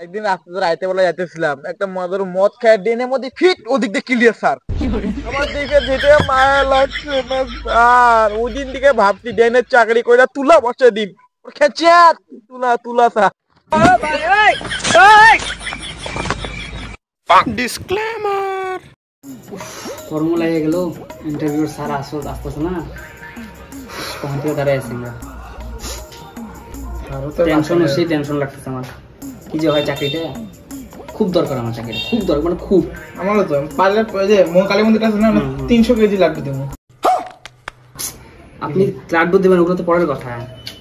একদিন রাস্তাতে রাইতে বেলা যাইতেছিলাম, একটা মদের মদ খায় ডেনের মধ্যে ফিট ওদিক দিয়ে ক্লিয়ার স্যার। আমার দিকে যেতে মায়া লাগছে না স্যার। ওই দিন থেকে ভাবছি ডেনের চাকরি করে তুলা বসে দিন, খেঁচে তুলা তুলা স্যার। ডিসক্লেমার। কর্ম লাগে গেল, ইন্টারভিউ স্যার আসতেছে না, কখন থেকে দাঁড়ায় আছি আমরা। টেনশন লাগতেছে আমার, কি যে হয় চাকরিটা খুব দরকার, আমার চাকরিটা খুব দরকার, মানে খুব। আমারও তো পারলে যে কালী মন্দির আছে না, 300 কেজি লাড্ডু দেবো। আপনি লাড্ডু দেবেন ওগুলো তো পরের কথা,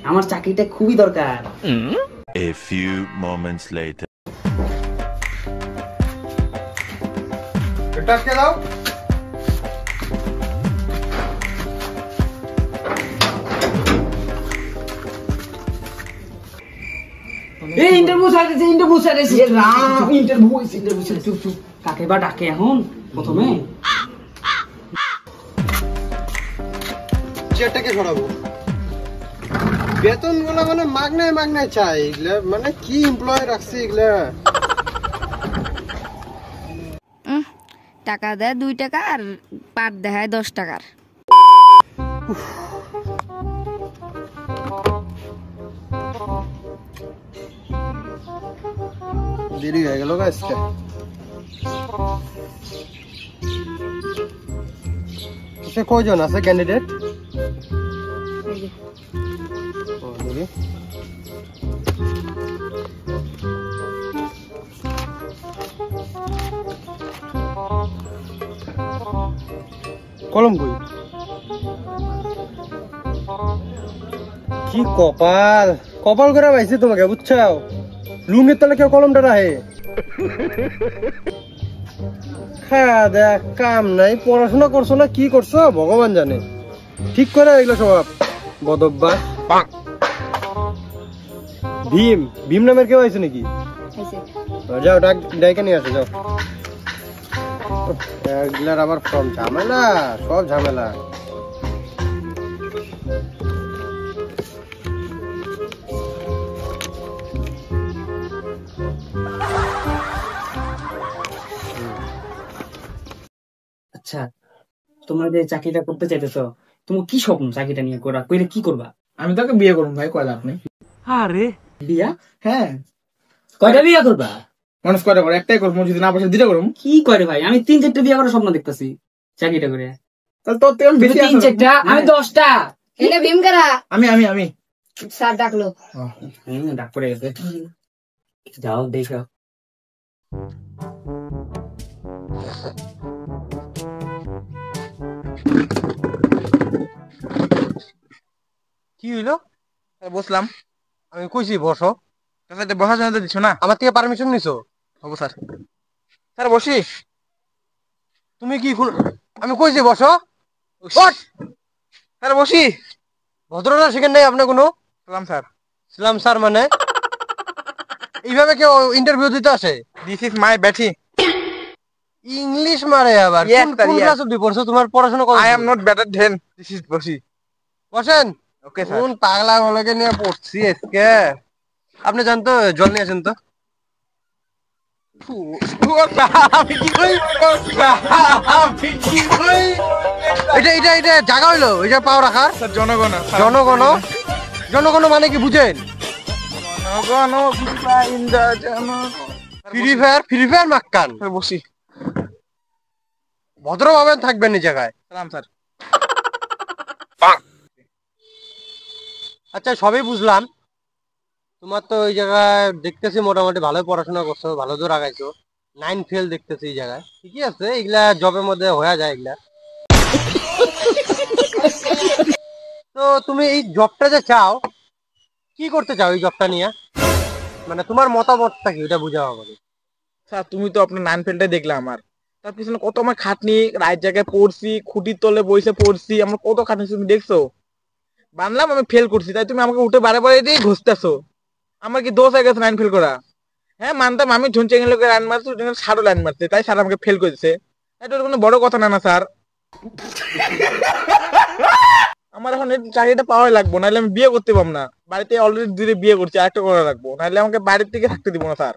আমার চাকরিটা খুবই দরকার। A few moments later. এটা কে দাও? এই ইন্টারভিউ সাইডেছে রাম, ইন্টারভিউ চুপ কাকে বা ডাকে এখন প্রথমে? চেয়ারটাকে সরাবো। বেতন গুলা মানে মাগনায় চাই, এগুলা মানে কি এমপ্লয় রাখছে এগুলা। টাকা দেয় 2 টাকা আর পাট দেয় 10 টাকার। দেরি হয়ে গেল আজকে। কয়জন আছে ক্যান্ডিডেট? কলম কই? কি কপাল কপাল করে পাইছে তোমাকে, বুঝছাও? লুঙ্গির তলে কেউ কলমটা রাখে? খাওয়া দেখ কাম নাই, পড়াশোনা করছো না কি করছো ভগবান জানে। ঠিক করে এগুলো সব বদব্বা। ভীম নামের কেউ আছে নাকি? যাও ডাইকে নিয়ে আসো যাও। এগুলার আবার ফর্ম ঝামেলা, সব ঝামেলা। আচ্ছা, তোমরা যে চাকরিটা করতে চাইতেছো, তোমার কি স্বপ্ন চাকরিটা নিয়ে কইলে কি করবা? আমি তোকে বিয়ে করুন ভাই, কয়লা আপনি? আরে বিয়া? হ্যাঁ। কয়টা বিয়া করবা? মানুষ কয়টা করে? একটাই করবো, যদি না পারছে 2টা করবো। কি করে ভাই, আমি 3-4টা বিয়া করার স্বপ্ন দেখতেছি চাকরিটা করে। তাহলে তোর থেকে বেশি 3-4টা, আমি 10টা। এনে ভীম কারা? আমি স্যার ডাকলো। ডাক পড়ে গেছে, যাও দেখো। কি হইলো? বসলাম, আমি কইছি বসো, বসার জন্য দিচ্ছ না? আমার থেকে পারমিশন নিছো? হবো স্যার। স্যার বসি। তুমি কি আমি কইছি বসো। স্যার বসি। ভদ্রতা শিখেন নাই আপনি কোনো? সালাম স্যার। ইসলাম স্যার মানে এইভাবে কেউ ইন্টারভিউ দিতে আসে? দিস ইজ মাই ব্যাটি। ইংলিশ মারে আবার। Yes, sir, কোন yes. ক্লাস অবধি পড়ছো? তোমার পড়াশোনা কত? I am not better than this is বসি। বসেন। Okay sir. কোন পাগলা বলাকে নিয়ে পড়ছি আজকে। আপনি জান তো, জল নিয়ে আসেন তো। এটা জায়গা হইলো এটা পাও রাখার? স্যার জনগণ। জনগণ জনগণ মানে কি বুঝেন? জনগণ ফ্রি ফায়ার মাক্কান। বসি। ভদ্রভাবে থাকবেন এই জায়গায়। সালাম স্যার। আচ্ছা সবই বুঝলাম, তোমার তো ওই জায়গায় দেখতেছি মোটামুটি ভালোই পড়াশোনা করছো, ভালো দূর আগাইছো। 9 ফেল দেখতেছি এই জায়গায়, ঠিকই আছে, এগুলা জবের মধ্যে হয়ে যায় এগুলা। তো তুমি এই জবটা যে চাও, কি করতে চাও এই জবটা নিয়ে? মানে তোমার মতামতটা কি, ওটা বুঝাও আমাকে। স্যার তুমি তো আপনার 9 ফেলটাই দেখলাম আমার, তার পিছনে কত আমার খাটনি, রাত জায়গায় পড়ছি, খুঁটির তলে বসে পড়ছি, আমার কত খাটনি তুমি দেখছো। বানলাম আমি ফেল করছি, তাই তুমি আমাকে উঠে বারে বারে দিয়ে ঘুষতেছো। আমার কি দোষ হয়ে গেছে 9 ফেল করা? হ্যাঁ মানতাম আমি ঝুনচেঙ্গের লোকের রান মারছি, সারও লাইন মারছে, তাই স্যার আমাকে ফেল করেছে। এটা কোনো বড় কথা না স্যার। আমার এখন চাকরিটা পাওয়াই লাগবো, নাহলে আমি বিয়ে করতে পারবো না। বাড়িতে অলরেডি 2 বিয়ে করছি, আরেকটা করা রাখবো, নাহলে আমাকে বাড়ির থেকে থাকতে দিব না স্যার।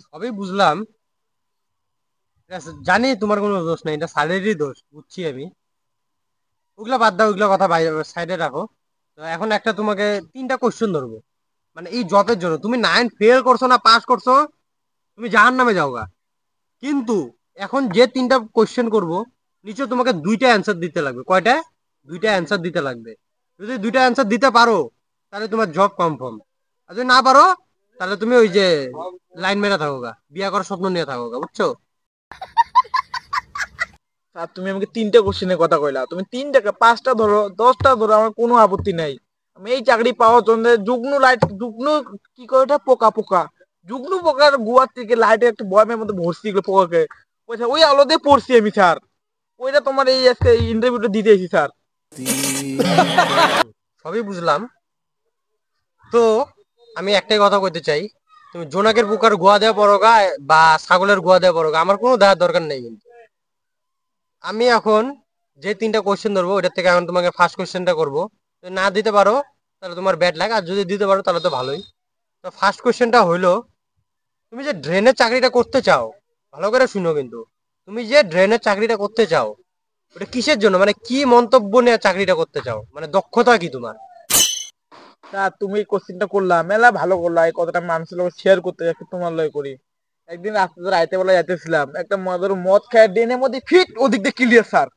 সবই বুঝলাম, ঠিক আছে, জানি তোমার কোনো দোষ নেই, এটা স্যারেরই দোষ, বুঝছি আমি। ওগুলা বাদ দাও, ওগুলা কথা সাইডে রাখো। তো এখন একটা তোমাকে 3টা কোশ্চেন ধরবো, মানে এই জবের জন্য। তুমি 9 ফেল করছো না পাস করছো, তুমি জাহান্নামে যাওগা। কিন্তু এখন যে 3টা কোশ্চেন করবো, নিচে তোমাকে 2টা অ্যান্সার দিতে লাগবে। কয়টা? 2টা অ্যান্সার দিতে লাগবে। যদি 2টা অ্যান্সার দিতে পারো তাহলে তোমার জব কনফার্ম, আর যদি না পারো তাহলে তুমি ওই যে লাইন মেরা থাকোগা, বিয়া করার স্বপ্ন নিয়ে থাকোগা, বুঝছো? স্যার তুমি আমাকে 3টা কোশ্চেনের কথা কইলা, তুমি 3টাকে 5টা ধরো 10টা ধরো, আমার কোনো আপত্তি নাই। আমি এই চাকরি পাওয়ার জন্য যুগ্ন কি করে ওটা, পোকা পোকা যুগ্ন পোকার গুয়ার থেকে লাইটের একটা বয়ামের মধ্যে ভরছি পোকাকে, ওই আলো দিয়ে পড়ছি আমি স্যার। ওইটা তোমার এই আজকে ইন্টারভিউটা দিতে এসেছি স্যার। সবই বুঝলাম। তো আমি একটাই কথা কইতে চাই, তুমি জোনাকের পোকার গোয়া দেওয়া পড়োগা বা ছাগলের গোয়া দেওয়া পড়োগা, আমার কোনো দেওয়ার দরকার নেই। কিন্তু আমি এখন যে 3টা কোশ্চেন ধরবো, ওইটার থেকে এখন তোমাকে ফার্স্ট কোশ্চেনটা করবো। যদি না দিতে পারো তাহলে তোমার ব্যাড লাগ, আর যদি দিতে পারো তাহলে তো ভালোই। তো ফার্স্ট কোশ্চেনটা হইলো, তুমি যে ড্রেনের চাকরিটা করতে চাও, ভালো করে শুনো কিন্তু, তুমি যে ড্রেনের চাকরিটা করতে চাও ওটা কিসের জন্য, মানে কি মন্তব্য নিয়ে চাকরিটা করতে চাও, মানে দক্ষতা কি তোমার? স্যার তুমি এই কোশ্চেনটা করলা, মেলা ভালো করলা। এই কথাটা আমি মানুষের লোক শেয়ার করতে যাচ্ছি, তোমার লয় করি। একদিন রাস্তাতে রাইতে বেলা যাইতেছিলাম, একটা মদ খায় ড্রেনের মধ্যে ফিট, ওদিক দিয়ে ক্লিয়ার স্যার।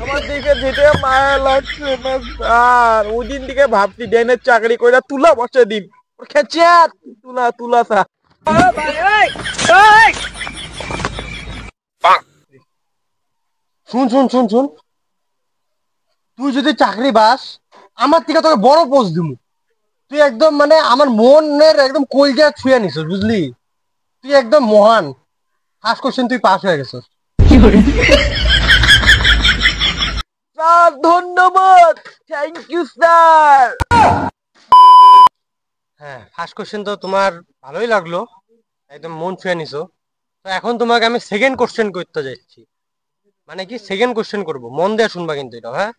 আমার দিকে যেতে মায়া লাগছে না স্যার। ওই দিন থেকে ভাবছি ড্রেনের চাকরি কইরা তুলা বসে দিন, খেঁচে তুলা তুলা স্যার। শুন শুন শুন শুন, তুই যদি চাকরি পাস, আমার থেকে তোকে বড় পোস্ট দিমু। তুই একদম মানে আমার মনের একদম কলজা ছুঁয়ে নিছিস, বুঝলি? তুই একদম মহান। ফার্স্ট কোশ্চেন তুই পাস হয়ে গেছিস। স্যার ধন্যবাদ, থ্যাংক ইউ স্যার। হ্যাঁ, ফার্স্ট কোশ্চেন তো তোমার ভালোই লাগলো, একদম মন ছুঁয়ে নিছো। তো এখন তোমাকে আমি সেকেন্ড কোশ্চেন করতে যাচ্ছি, মানে কি সেকেন্ড কোশ্চেন করবো, মন দিয়ে শুনবা কিন্তু এটা। হ্যাঁ,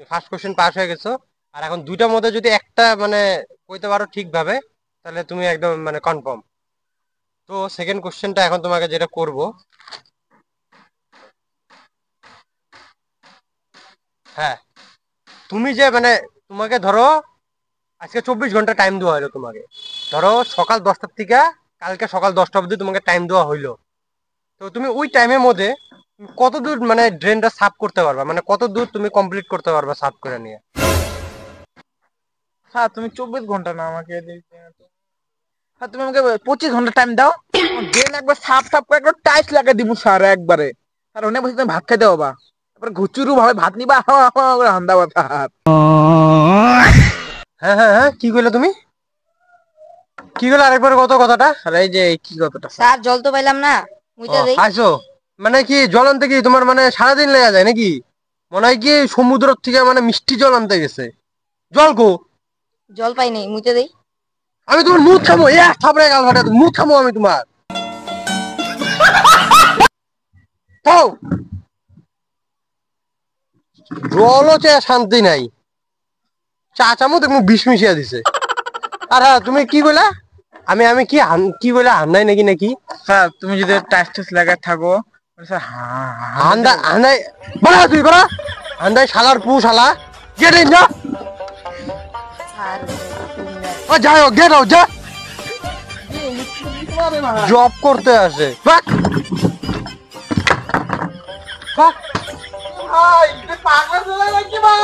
ফার্স্ট কোশ্চেন পাস হয়ে গেছো, আর এখন 2টার মধ্যে যদি একটা মানে কইতে পারো ঠিকভাবে, তাহলে তুমি একদম মানে কনফার্ম। তো সেকেন্ড কোশ্চেনটা এখন তোমাকে যেটা করব, হ্যাঁ, তুমি যে মানে তোমাকে ধরো আজকে 24 ঘন্টা টাইম দেওয়া হলো তোমাকে, ধরো সকাল 10টার থেকে কালকে সকাল 10টা অবধি তোমাকে টাইম দেওয়া হইলো। তো তুমি ওই টাইমের মধ্যে কত দূর মানে ড্রেনটা সাফ করতে পারবা, মানে কত দূর তুমি কমপ্লিট করতে পারবা সাফ করে নিয়ে? স্যার তুমি 24 ঘন্টা না আমাকে দিতে, স্যার তুমি আমাকে 25 ঘন্টা টাইম দাও, ড্রেন একবার সাফ সাফ করে একবার টাইস লাগিয়ে দিব স্যার একবারে। স্যার ওনে বসে তুমি ভাত খাইতে হবা, তারপরে ঘুচুরু ভাবে ভাত নিবা হান্দাবা স্যার। হ্যাঁ হ্যাঁ হ্যাঁ, কি কইলে তুমি? কি কইলে আরেকবার কত কথাটা? স্যার এই যে কি কথাটা স্যার জল তো পাইলাম না, মুইতে দেই। আইসো মানে কি জল আনতে কি তোমার মানে সারাদিন লেগে যায় নাকি? মনে হয় কি সমুদ্র থেকে মানে মিষ্টি জল আনতে গেছে। জল গো, জল পাই নাই, মুইতে দেই। আমি তোমার মুখ খামো, থাপড়ে গাল ফাটা মুখ খামো আমি তোমার। খাও। জলও চেয়ে শান্তি নাই, চা চামচ দেখবো বিষ মিশিয়ে দিছে। আর হ্যাঁ, তুমি কি কইলা? আমি আমি কি কি কইলা, হান্দাই নাকি নাকি? স্যার তুমি যদি টাইস টাইস লাগায় থাকো স্যার, হান্দা হান্দাই বড়া, তুই বড়া হান্দাই শালার পু শালা, গেট ইন যা। ও যাই হোক, গেট আউট যা। জব করতে আসে, বাক বাক। পাগল নাকি ভাই?